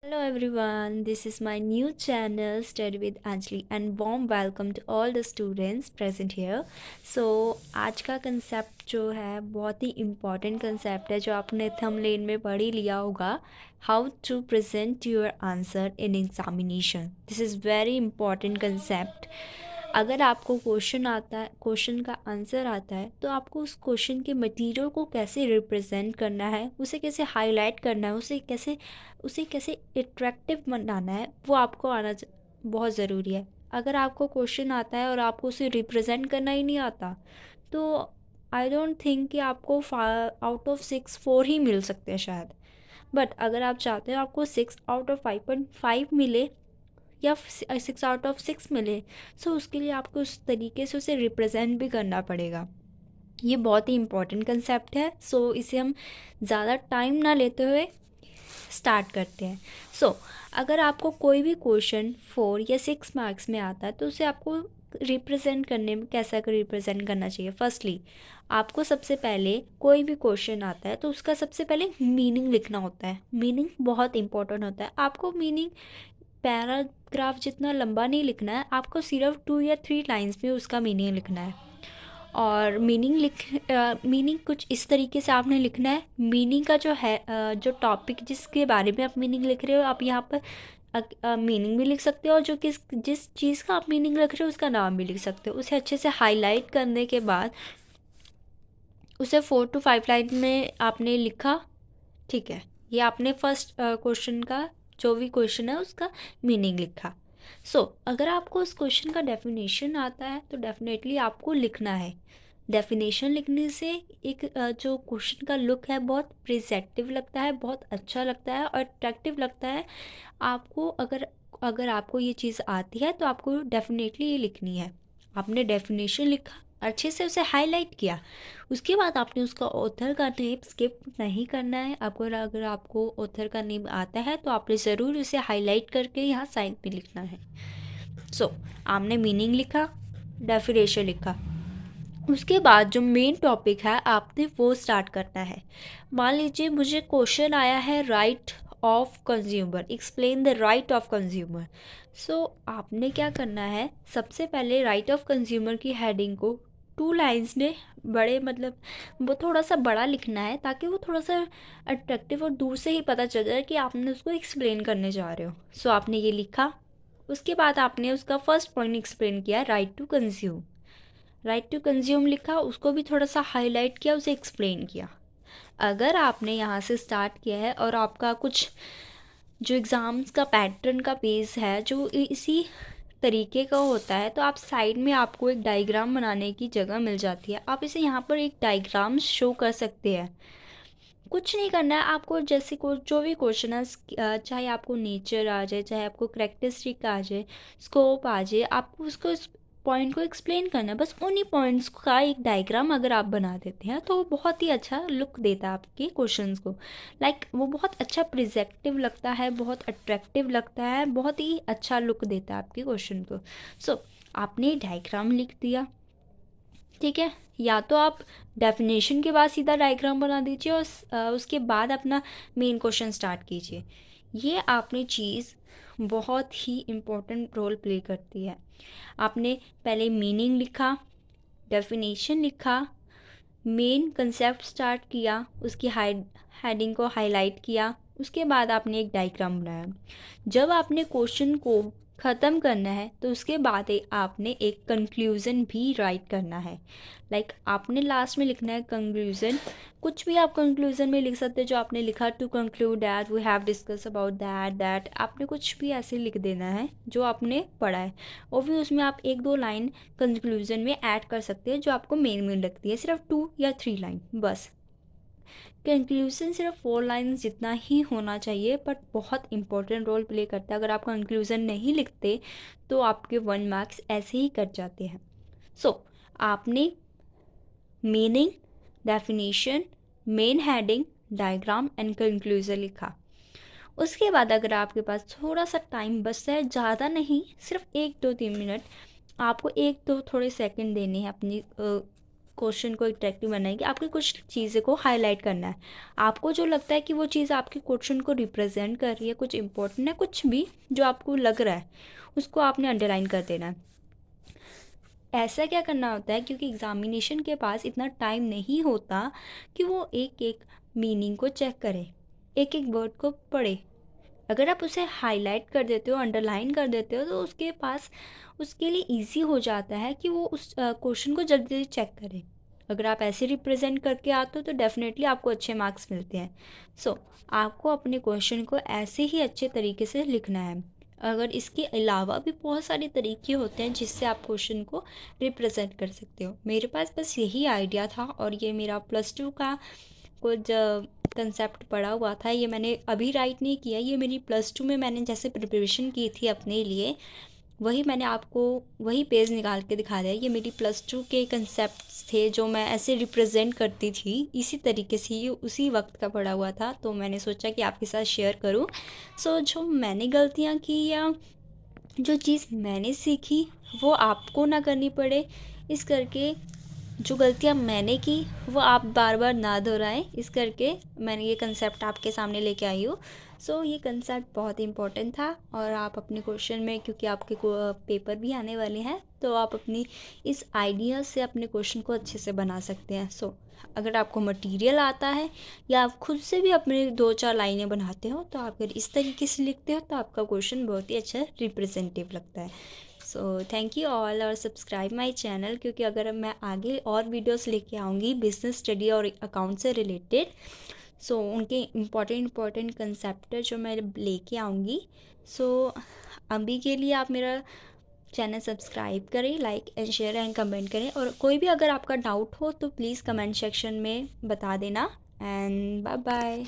Hello everyone, this is my new channel Study with Anjali and warm welcome to all the students present here. So आज का concept जो है बहुत ही important concept है जो आपने थंबनेल में पढ़ ही लिया होगा. How to present your answer in examination. This is very important concept. अगर आपको क्वेश्चन का आंसर आता है तो आपको उस क्वेश्चन के मटेरियल को कैसे रिप्रेजेंट करना है, उसे कैसे हाईलाइट करना है, उसे कैसे अट्रैक्टिव बनाना है, वो आपको बहुत ज़रूरी है. अगर आपको क्वेश्चन आता है और आपको उसे रिप्रेजेंट करना ही नहीं आता तो आई डोंट थिंक कि आपको आउट ऑफ 6 4 ही मिल सकते हैं शायद. बट अगर आप चाहते हो आपको 6 आउट ऑफ 5.5 मिले या 6 आउट ऑफ 6 मिले, सो उसके लिए आपको उस तरीके से उसे रिप्रेजेंट भी करना पड़ेगा. ये बहुत ही इम्पोर्टेंट कंसेप्ट है. सो इसे हम ज़्यादा टाइम ना लेते हुए स्टार्ट करते हैं. सो अगर आपको कोई भी क्वेश्चन 4 या 6 मार्क्स में आता है तो उसे आपको रिप्रेजेंट करने में कैसा रिप्रेजेंट करना चाहिए. फर्स्टली आपको सबसे पहले कोई भी क्वेश्चन आता है तो उसका सबसे पहले मीनिंग लिखना होता है. मीनिंग बहुत इंपॉर्टेंट होता है. आपको मीनिंग पैराग्राफ जितना लंबा नहीं लिखना है, आपको सिर्फ 2 या 3 लाइन्स में उसका मीनिंग लिखना है. और मीनिंग कुछ इस तरीके से आपने लिखना है. मीनिंग का जो है जो टॉपिक जिसके बारे में आप मीनिंग लिख रहे हो, आप यहाँ पर मीनिंग भी लिख सकते हो और जिस चीज़ का आप मीनिंग लिख रहे हो उसका नाम भी लिख सकते हो. उसे अच्छे से हाईलाइट करने के बाद उसे 4 to 5 लाइन में आपने लिखा. ठीक है, ये आपने फर्स्ट क्वेश्चन का जो भी क्वेश्चन है उसका मीनिंग लिखा. सो अगर आपको उस क्वेश्चन का डेफिनेशन आता है तो डेफिनेटली आपको लिखना है. डेफिनेशन लिखने से एक जो क्वेश्चन का लुक है बहुत प्रेजेंटिव लगता है, बहुत अच्छा लगता है और अट्रैक्टिव लगता है. आपको अगर अगर आपको ये चीज़ आती है तो आपको डेफिनेटली ये लिखनी है. आपने डेफिनेशन लिखा, अच्छे से उसे हाईलाइट किया, उसके बाद आपने उसका ऑथर का नेम स्किप नहीं करना है. आपको अगर आपको ऑथर का नेम आता है तो आपने ज़रूर उसे हाईलाइट करके यहाँ साइड पे लिखना है. सो आपने मीनिंग लिखा, डेफिनेशन लिखा, उसके बाद जो मेन टॉपिक है आपने वो स्टार्ट करना है. मान लीजिए मुझे क्वेश्चन आया है right of consumer, explain the right of consumer. So आपने क्या करना है, सबसे पहले राइट ऑफ कंज्यूमर की हेडिंग को 2 लाइन्स में बड़े मतलब वो थोड़ा सा बड़ा लिखना है ताकि वो थोड़ा सा अट्रैक्टिव और दूर से ही पता चल जाए कि आपने उसको एक्सप्लेन करने जा रहे हो. सो आपने ये लिखा, उसके बाद आपने उसका फर्स्ट पॉइंट एक्सप्लेन किया, right to consume. Right to consume लिखा, उसको भी थोड़ा सा हाईलाइट किया, उसे एक्सप्लेन किया. अगर आपने यहाँ से स्टार्ट किया है और आपका कुछ जो एग्ज़ाम्स का पैटर्न का पेज है जो इसी तरीके का होता है तो आप साइड में आपको एक डायग्राम बनाने की जगह मिल जाती है. आप इसे यहाँ पर एक डायग्राम शो कर सकते हैं. कुछ नहीं करना है आपको, जैसे को जो भी क्वेश्चन है चाहे आपको नेचर आ जाए, चाहे आपको करेक्टरिस्टिक आ जाए, स्कोप आ जाए, आपको उसको इस पॉइंट को एक्सप्लेन करना है. बस उन्हीं पॉइंट्स का एक डायग्राम अगर आप बना देते हैं तो वो बहुत ही अच्छा लुक देता है आपके क्वेश्चंस को. वो बहुत अच्छा प्रिजेक्टिव लगता है, बहुत अट्रैक्टिव लगता है, बहुत ही अच्छा लुक देता है आपके क्वेश्चन को. सो आपने डायग्राम लिख दिया. ठीक है, या तो आप डेफिनेशन के बाद सीधा डायग्राम बना दीजिए और उसके बाद अपना मेन क्वेश्चन स्टार्ट कीजिए. ये आपने चीज़ बहुत ही इम्पोर्टेंट रोल प्ले करती है. आपने पहले मीनिंग लिखा, डेफिनेशन लिखा, मेन कंसेप्ट स्टार्ट किया, उसकी हेडिंग को हाईलाइट किया, उसके बाद आपने एक डायग्राम बनाया. जब आपने क्वेश्चन को ख़त्म करना है तो उसके बाद आपने एक कंक्लूज़न भी राइट करना है. आपने लास्ट में लिखना है कंक्लूज़न. कुछ भी आप कंक्लूज़न में लिख सकते हैं जो आपने लिखा, to conclude that we have discuss about that आपने कुछ भी ऐसे लिख देना है जो आपने पढ़ा है. और फिर उसमें आप 1 2 लाइन कंक्लूज़न में ऐड कर सकते हैं जो आपको मेन में लगती है, सिर्फ 2 या 3 लाइन बस. कंक्लूज़न सिर्फ 4 लाइन्स जितना ही होना चाहिए बट बहुत इंपॉर्टेंट रोल प्ले करता है. अगर आप कंक्लूज़न नहीं लिखते तो आपके 1 मार्क्स ऐसे ही कट जाते हैं. सो आपने meaning, definition, main heading, diagram and conclusion लिखा. उसके बाद अगर आपके पास थोड़ा सा टाइम बचता है, ज़्यादा नहीं, सिर्फ 1 2 3 मिनट, आपको 1 2 थोड़े सेकंड देने हैं अपनी क्वेश्चन को अट्रैक्टिव बनाने की आपकी कुछ चीज़ें को हाईलाइट करना है। आपको जो लगता है कि वो चीज़ आपके क्वेश्चन को रिप्रेजेंट कर रही है, कुछ इंपॉर्टेंट है, कुछ भी जो आपको लग रहा है, उसको आपने अंडरलाइन कर देना है। ऐसा क्या करना होता है, क्योंकि एग्ज़ामिनेशन के पास इतना टाइम नहीं होता कि वो एक एक मीनिंग को चेक करे, एक एक वर्ड को पढ़े। अगर आप उसे हाईलाइट कर देते हो, अंडरलाइन कर देते हो, तो उसके पास उसके लिए इजी हो जाता है कि वो उस क्वेश्चन को जल्दी जल्दी चेक करे। अगर आप ऐसे रिप्रेजेंट करके आते हो तो डेफिनेटली आपको अच्छे मार्क्स मिलते हैं। सो आपको अपने क्वेश्चन को ऐसे ही अच्छे तरीके से लिखना है। अगर इसके अलावा भी बहुत सारे तरीके होते हैं जिससे आप क्वेश्चन को रिप्रेजेंट कर सकते हो। मेरे पास बस यही आइडिया था और ये मेरा +2 का कुछ कंसेप्ट पढ़ा हुआ था। ये मैंने अभी राइट नहीं किया, ये मेरी +2 में मैंने जैसे प्रिपरेशन की थी अपने लिए, वही मैंने आपको वही पेज निकाल के दिखा दिया। ये मेरी +2 के कंसेप्ट्स थे जो मैं ऐसे रिप्रेजेंट करती थी, इसी तरीके से ये उसी वक्त का पढ़ा हुआ था, तो मैंने सोचा कि आपके साथ शेयर करूं। सो जो मैंने गलतियां की या जो चीज़ मैंने सीखी वो आपको ना करनी पड़े, इस करके जो गलतियाँ मैंने की वो आप बार बार ना दोहराएं, इस करके मैंने ये कंसेप्ट आपके सामने लेके आई हूँ। सो ये कंसेप्ट बहुत इंपॉर्टेंट था और आप अपने क्वेश्चन में, क्योंकि आपके पेपर भी आने वाले हैं, तो आप अपनी इस आइडिया से अपने क्वेश्चन को अच्छे से बना सकते हैं। सो अगर आपको मटेरियल आता है या आप खुद से भी अपने 2-4 लाइनें बनाते हो, तो आप अगर इस तरीके से लिखते हो तो आपका क्वेश्चन बहुत ही अच्छा रिप्रेजेंटेटिव लगता है। सो थैंक यू ऑल और सब्सक्राइब माय चैनल, क्योंकि अगर मैं आगे और वीडियोस लेके आऊँगी बिजनेस स्टडी और अकाउंट से रिलेटेड, सो उनके इम्पॉर्टेंट कंसेप्ट जो मैं लेके आऊँगी। सो अभी के लिए आप मेरा चैनल सब्सक्राइब करें, like and share and comment करें, और कोई भी अगर आपका डाउट हो तो प्लीज़ कमेंट सेक्शन में बता देना। And bye bye.